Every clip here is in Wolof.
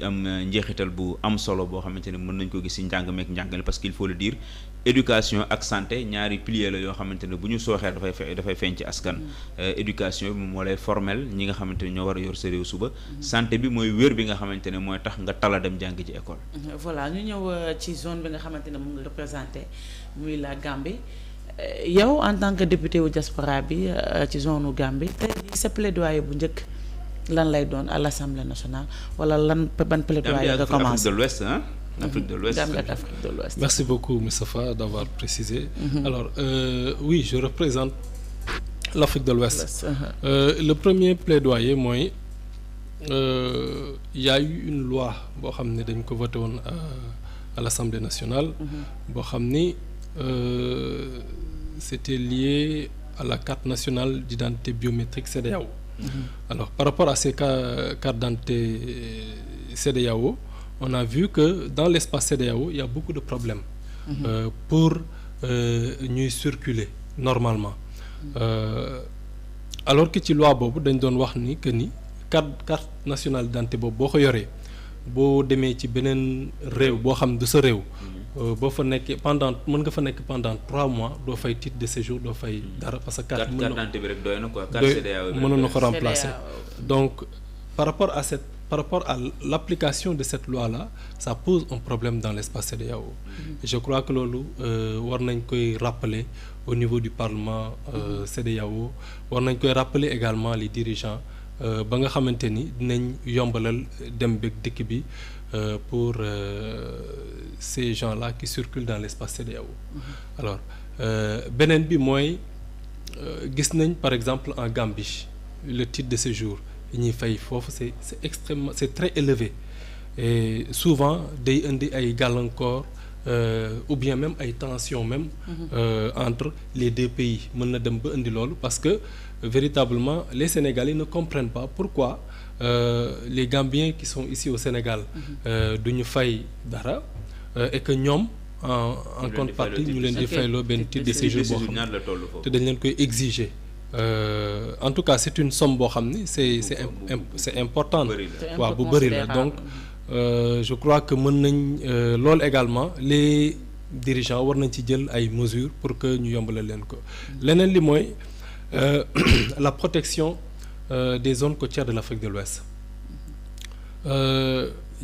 am njeexital bu am solo boo xamante ne mën nañ ko gis ci njàng meek njàngale parce qu'il faut le dire éducation ak santé ñaari piliers la yoo xamante ne bu ñu sooxee dafay feeñ ci askan. Éducation bi moo lay formel ñi nga xamante ne ñoo war a yor sa réew suba. Santé bi mooy wér bi nga xamante ne mooy tax nga tala dem jàng ci école. voilà ñu ñëw ci zone bi nga xamante ne moom nga représenté muy la Gambie yow en tant que député wu diaspora bi ci zone u Gambie tey jii sa plaidoyer bu njëkk lan lay doon à l'Assemblée nationale wala lan ban plaidoyer nga commencé. Afrique de l'Ouest hein. Afrique de l'Ouest. Afrique de l'Ouest. Merci beaucoup Moustapha d'avoir précisé. Alors oui, je représente l'Afrique de l'Ouest. Le premier plaidoyer mooy y a eu une loi boo xam ne dañ ko voté woon à l'Assemblée nationale. boo xam ni c'était lié à la carte nationale d'identité biométrique CEDEAO. Alors par rapport à ces cartes d'identité CEDEAO, on a vu que dans l'espace CEDEAO il y a beaucoup de problèmes pour ñuy circuler normalement. Alors que ci loi boobu dañ doon wax ni que ni carte nationale d'identité boobu boo ko yoree boo demee ci beneen réew boo xam du sa réew. boo fa nekkee mën nga fa nekk pendant 3 mois doo fay titre de séjour doo fay dara parce que carte d'identité bi rek doy na quoi. Carte CEDEAO mënoon na ko remplacer. Donc par rapport à l'application de cette loi-là, ça pose un problème dans l'espace CEDEAO. Je crois que loolu war nañ koy rappeler au niveau du Parlement CEDEAO, war nañ koy rappeler également les dirigeants ba nga xamante ni dinañ yombalal dem beeg dikk bi pour ces gens-là qui circulent dans l'espace CEDEAO. Alors beneen bi mooy gis nañ par exemple en Gambie le titre de séjour ñuy fay foofu c'est extrêmement c'est très élevé et souvent day indi ay gàllankoor ou bien même ay tensions même entre les deux pays mën na dem ba indi loolu parce que véritablement les Sénégalais ne comprennent pas pourquoi les Gambiens qui sont ici au Sénégal duñu fay dara et que ñoom en contrepartie ñu leen di fayloo benn titre de séjour boo xam te dañ leen koy exiger. En tout cas c'est une somme boo xam ni c'est importante waaw bu bëri la donc je crois que mën nañ loolu également les dirigeants war nañ ci jël ay mesures pour que ñu yombalal leen ko leneen li mooy la protection des zones côtières de l'Afrique de l'Ouest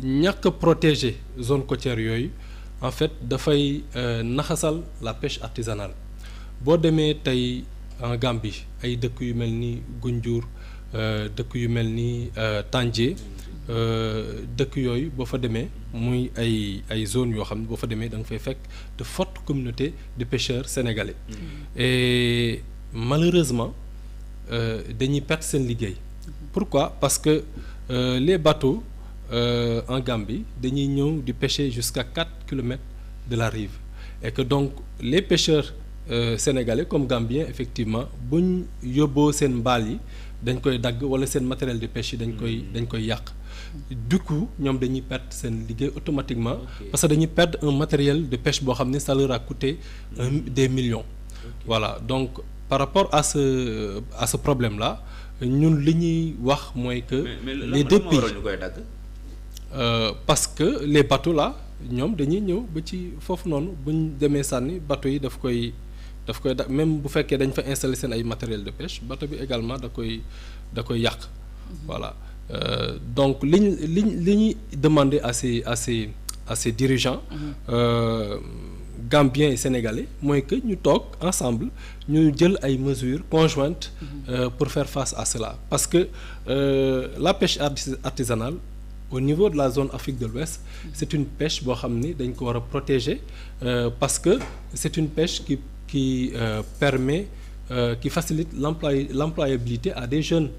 ñàkk protéger zone côtière yooyu en fait dafay naxasal la pêche artisanale boo demee tey en Gambie ay dëkk yu mel ni Gunjur dëkk yu mel ni Tandjé dëkk yooyu boo fa demee muy ay zones yoo xam ne boo fa demee da nga fay fekk de fortes communautés de pêcheurs sénégalais et malheureusement dañuy perdre seen liggéey. Pourquoi? Parce que les bateaux en Gambie dañuy ñëw di pêcher jusqu'à 4 kilomètres de la rive et que donc les pêcheurs sénégalais comme gambiens effectivement buñ yóbboo seen mbaal yi dañ koy dagg wala seen matériel de pêche yi dañ koy yàq du coup ñoom dañuy perdre seen liggéey automatiquement parce que dañuy perdre un matériel de pêche boo xam ne ça leur a coûté des millions. Voilà donc par rapport à ce problème là ñun li ñuy wax mooy que les deux pays parce que les bateaux là ñoom dañuy ñëw ba ci foofu noonu buñ demee sànni bateau yi daf koy même bu fekkee dañ fa installer seen ay matériel de pêche bateau bi également da koy yàq. Voilà donc li ñuy demander à ces dirigeants gambiens et sénégalais mooy que ñu toog ensemble ñu jël ay mesures conjointes pour faire face à cela parce que la pêche artisanale au niveau de la zone Afrique de l'Ouest c'est une pêche boo xam ni dañ ko war a protéger parce que c'est une pêche qui permet qui facilite l'employabilité à des jeunes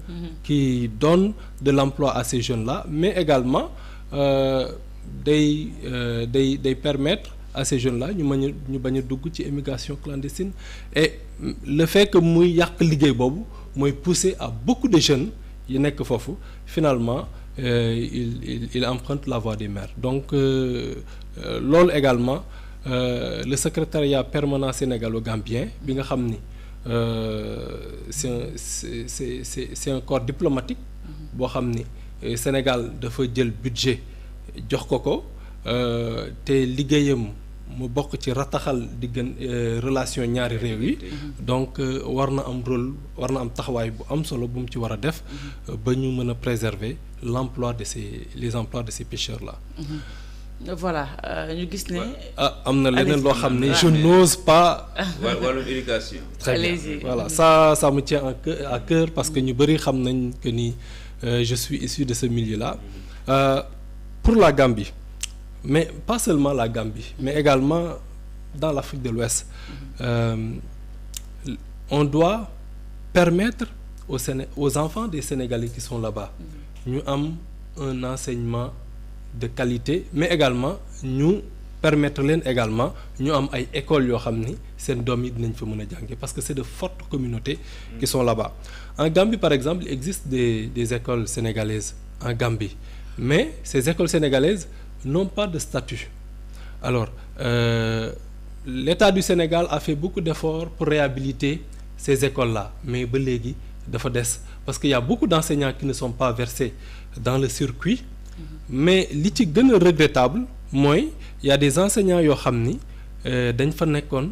qui donne de l'emploi à ces jeunes-là mais également day permettre à ces jeunes-là ñu bañ a dugg ci immigration clandestine et le fait que muy yàq liggéey boobu mooy pousser à beaucoup de jeunes yi nekk foofu finalement il emprunte la voie des mers donc loolu également le secrétariat permanent sénégalo-gambien bi nga xam ni c'est un corps diplomatique boo xam ni Sénégal dafa jël budget jox ko te liggéeyam mu bokk ci rataxal relation ñaari réew yi donc war na am rôle war na am taxawaay bu am solo bu mu ci war a def ba ñu mën a préserver l'emploi de les emplois de ces pêcheurs là. Voilà ñu gis ne. am na leneen loo xam ne je n'ose pas. wàllum éducation. Très bien voilà ça me tient à cœur parce que ñu bëri xam nañ que ni je suis issu de ce milieu là pour la Gambie. Mais pas seulement la Gambie, mais également dans l'Afrique de l'Ouest. On doit permettre aux enfants des Sénégalais qui sont là-bas, ñu am un enseignement de qualité, mais également ñu permettre leen également ñu am ay écoles yoo xam ni seen doom yi dinañ fa mën a jànge parce que c'est de fortes communautés qui sont là-bas. En Gambie, par exemple, il existe des écoles sénégalaises en Gambie, mais ces écoles sénégalaises n'ont pas de statut. Alors, l'État du Sénégal a fait beaucoup d'efforts pour réhabiliter ces écoles-là, mais ba léegi dafa des parce qu'il y a beaucoup d'enseignants qui ne sont pas versés dans le circuit, mais li ci gën a regrettable mooy il y a des enseignants yoo xam ni dañ fa nekkoon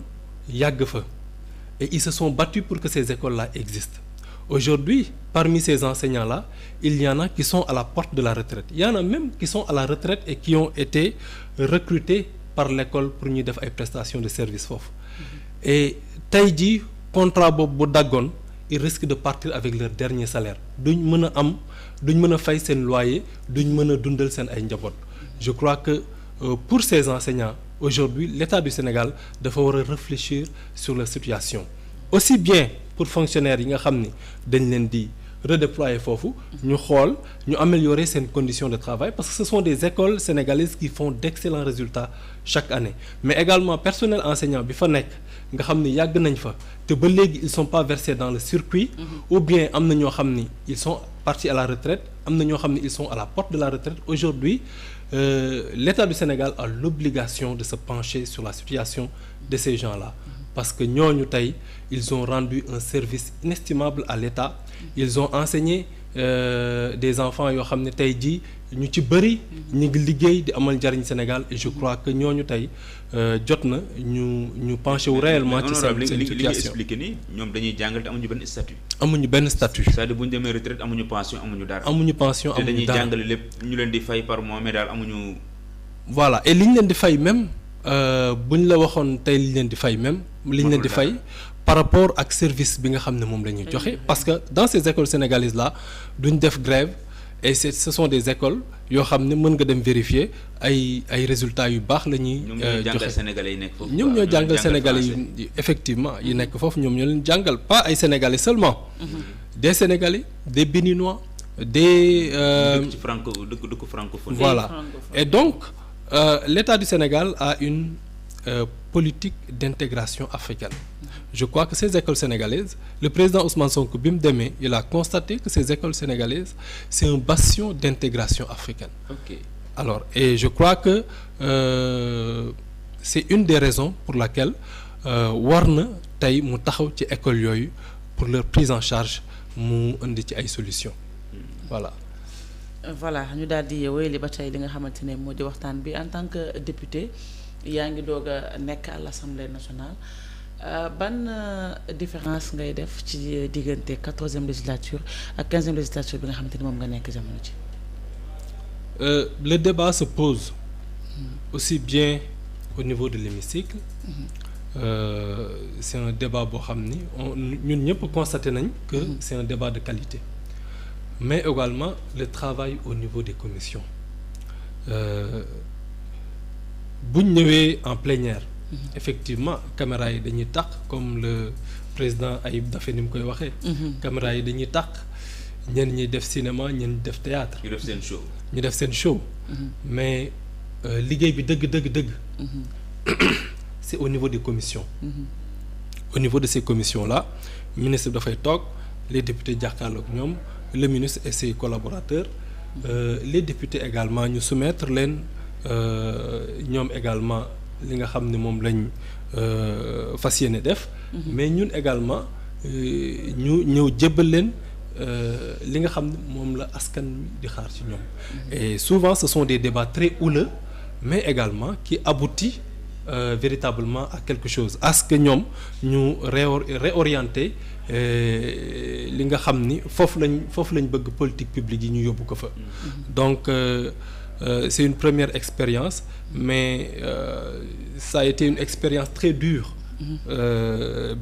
yàgg fa et ils se sont battus pour que ces écoles-là existent. Aujourd'hui, parmi ces enseignants-là, il y en a qui sont à la porte de la retraite. Il y en a même qui sont à la retraite et qui ont été recrutés par l'école pour ñu def ay prestations de service foofu. Et tey jii contrat boobu bu daggoon, ils risquent de partir avec leur dernier salaire. duñ mën a fay seen loyer, duñ mën a dundal seen ay njaboot. Je crois que pour ces enseignants, aujourd'hui, l'État du Sénégal dafa war a réfléchir sur la situation. Aussi bien pour fonctionnaires yi nga xam ni dañ leen di redéployer foofu ñu xool ñu améliorer seen conditions de travail parce que ce sont des écoles sénégalaises qui font d'excellents résultats chaque année, mais également personnel enseignant bi fa nekk nga xam ni yàgg nañ fa te ba léegi ils sont pas versés dans le circuit ou bien am na ñoo xam ni ils sont partis à la retraite, am na ñoo xam ni ils sont à la porte de la retraite. Aujourd'hui, l'État du Sénégal a l'obligation de se pencher sur la situation de ces gens-là. Parce que ñooñu tey ils ont rendu un service inestimable à l'État. Ils ont enseigné des enfants yoo xam ne tey jii ñu ci bëri ñu ngi liggéey di amal njariñ Sénégal et je crois que ñooñu tey jot na ñu penché wu réellement ci seen situation. li nga expliqué ni ñoom dañuy jàngal te amuñu benn statut. amuñu benn statut. c'est-à-dire bu ñu demee retraite amuñu pension amuñu dara. amuñu pension amuñu dara te dañuy jàngale lépp ñu leen di fay par mois mais daal amuñu. voilà et li ñu leen di fay même bu ñu la waxoon tey li ñu leen di fay même. li ñu leen di fay par rapport ak service bi nga xam ne moom la ñuy joxe parce que dans ces écoles sénégalaises là duñ def grève et ce sont des écoles yoo xam ne mën nga dem vérifier ay résultats yu baax la ñuy joxe. ñoom ñoo jàngal sénégalais yi effectivement yi nekk foofu ñoom ñoo leen jàngal pas ay sénégalais seulement des sénégalais des béninois des dëkk francophone. Voilà et donc l'État du Sénégal a une politique d'intégration africaine. Je crois que ces écoles sénégalaises, le président Ousmane Sonko bi mu demee il a constaté que ces écoles sénégalaises c'est un bastion d'intégration africaine. Ok. Alors et je crois que c'est une des raisons pour laquelle war na tey mu taxaw ci école yooyu pour leur prise en charge mu indi ci ay solutions. Voilà ñu daal di wéyali ba tey li nga xamante ne moo di waxtaan bi en tant que député yaa ngi doog a nekk à l'Assemblée nationale ban différence ngay def ci diggante 14e législature ak 15e législature bi nga xamante ni moom nga nekk jamono ci. Le débat se pose aussi bien au niveau de l'hémicycle. C'est un débat boo xam ni ñun ñëpp constaté nañ que c'est un débat de qualité. Mais également le travail au niveau des commissions. Bu ñu ñëwee en plénière. Effectivement caméra yi dañuy tàq comme le président Ayib Daffé ni mu koy waxee. Caméra yi dañuy tàq ñenn ñi def cinéma ñenn ñi def théâtre. ñu def seen show. Mais liggéey bi dëgg. C'est au niveau des commissions. Au niveau de ces commissions-là ministre dafay toog les députés jàkkaarloog ñoom. Le ministre et ses collaborateurs, les députés également ñu soumettre leen ñoom également li nga xam ne moom lañ fas yéene def. Mais ñun également ñu ñëw jébbal leen li nga xam ne moom la askan di xaar ci ñoom. Et souvent ce sont des débats très houleux mais également qui aboutit véritablement à quelque chose à ce que ñoom ñu réorienter li nga xam ni foofu lañ bëgg politique publique yi ñu yóbbu ko fa. Donc c'est une première expérience mais ça a été une expérience très dure.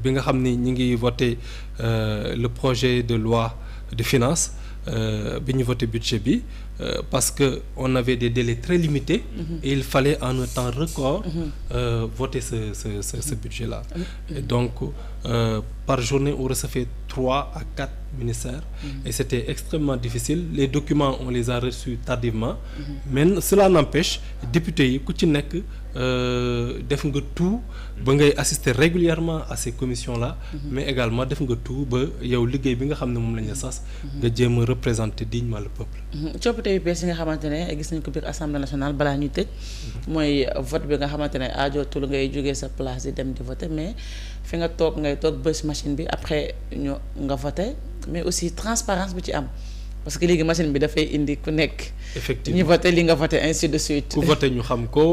Bi nga xam ni ñi ngi voté le projet de loi de finances bi ñu voté budget bi parce que on avait des délais très limités et il fallait en un temps record voter ce budget-là. Et donc par journée on recevait 3 à 4 ministères et c'était extrêmement difficile. Les documents on les a reçus tardivement mais cela n'empêche députés yi ku ci nekk def nga tout ba ngay assister régulièrement à ces commissions-là mais également def nga tout ba yow liggéey bi nga xam ne moom lañ la sas nga jéem a représenter dignement le peuple. coppite yu bees yi nga xamante ne gis nañ ko biir assemblée nationale balaa ñuy tëj mooy vote bi nga xamante ne aajootul ngay jógee sa place di dem di voter mais fi nga toog ngay toog bës machine bi après nga voter mais aussi transparence bi ci am parce que léegi machine bi dafay indi ku nekk. effectivement ñi voté li nga voté ainsi de suite. ku voté ñu xam ko.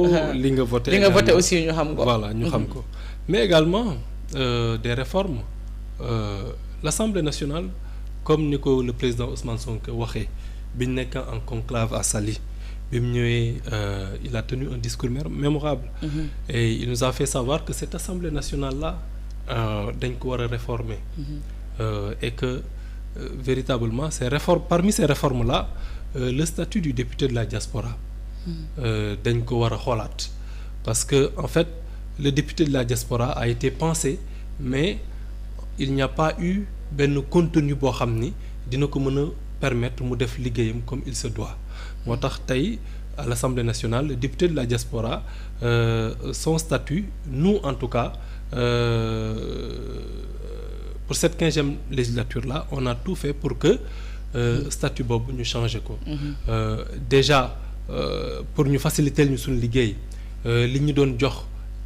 li nga voté aussi ñu xam ko. voilà ñu xam ko mais également des réformes l'Assemblée nationale comme ni ko le président Ousmane Sonko waxee bi ñu nekk en conclave à Saly bi mu ñëwee il a tenu un discours mémorable. Et il nous a fait savoir que cette Assemblée nationale là dañ ko war a réformer. Et que véritablement parmi ces réformes là le statut du député de la diaspora dañ ko war a xoolaat parce que en fait le député de la diaspora a été pensé mais il n'y a pas eu benn contenu boo xam ni dina ko mën a permettre mu def liggéeyam comme il se doit moo tax tey à l'Assemblée nationale le député de la diaspora son statut nous en tout cas pour cette 15e législature-là on a tout fait pour que statut boobu ñu changer ko. Déjà pour ñu faciliter ñu suñu liggéey li ñu doon jox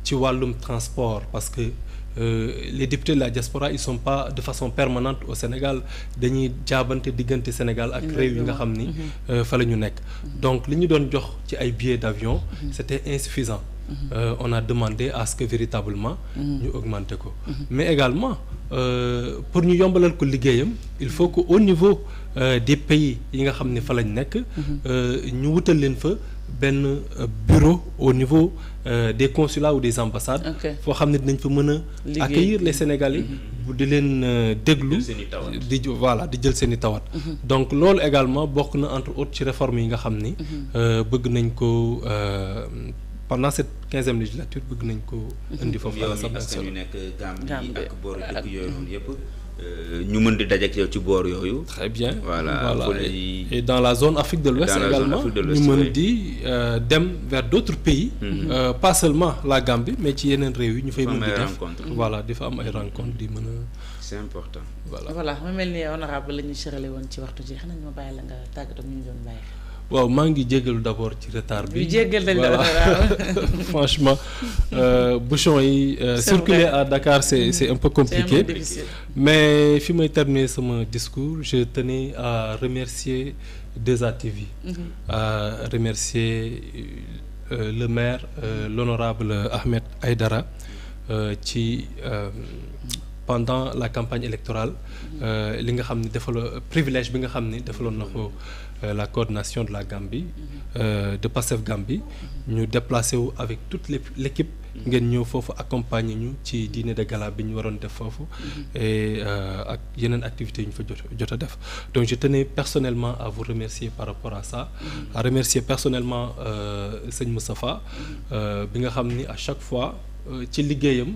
ci wàllum transport parce que les députés de la diaspora ils sont pas de façon permanente au Sénégal dañuy jaabante diggante Sénégal ak réew yi nga xam ni fa la ñu nekk donc li ñu doon jox ci ay billets d'avion c'était insuffisant. On a demandé à ce que véritablement ñu augmenter ko mais également pour ñu yombalal ko liggéeyam il faut que au niveau des pays yi nga xam ne fa lañ nekk ñu wutal leen fa benn bureau au niveau des consulats ou des ambassades foo xam ne dinañ fa mën a accueillir les Sénégalais di leen déglu di jël seen i tawat donc loolu également bokk na entre autres ci réformes yi nga xam ni bëgg nañ ko pendant cette 15e législature bëgg nañ ko indi foofu askan yu nekk Gambie ak boor dëkk yooyu noonu yëpp ñu mën di daje ak yow ci boor yooyu. Très bien voilà et dans la zone Afrique de l'Ouest également ñu mën di dem vers d'autres pays pas seulement la Gambie mais ci yeneen réew yi ñu fay mën di def voilà di fa am ay rencontres di mën a c'est important voilà ma mel ni honorable la ñu sërale woon ci waxtu ji xanaa ñu ma bàyyi la nga tàggatoo ñu doon bàyyi. waaw maa ngi jégalu d'abord ci retard bi. jégal nañ la franchement bouchon yi circuler à Dakar c'est un peu compliqué. Mais fi may terminer sama discours je tenais à remercier 2A TV. À remercier le maire l'honorable Ahmed Aïdara ci pendant la campagne électorale li nga xam ne privilège bi nga xam ne defaloon na ko la coordination de la Gambie de Pastef Gambie ñu déplacé wu avec toute l'équipe ngeen ñëw foofu accompagner ñu ci dîner de gala bi ñu waroon def foofu et ak yeneen activités yu ñu fa jot a def donc je tenais personnellement à vous remercier par rapport à ça à remercier personnellement sëñ Moustapha bi nga xam ni à chaque fois ci liggéeyam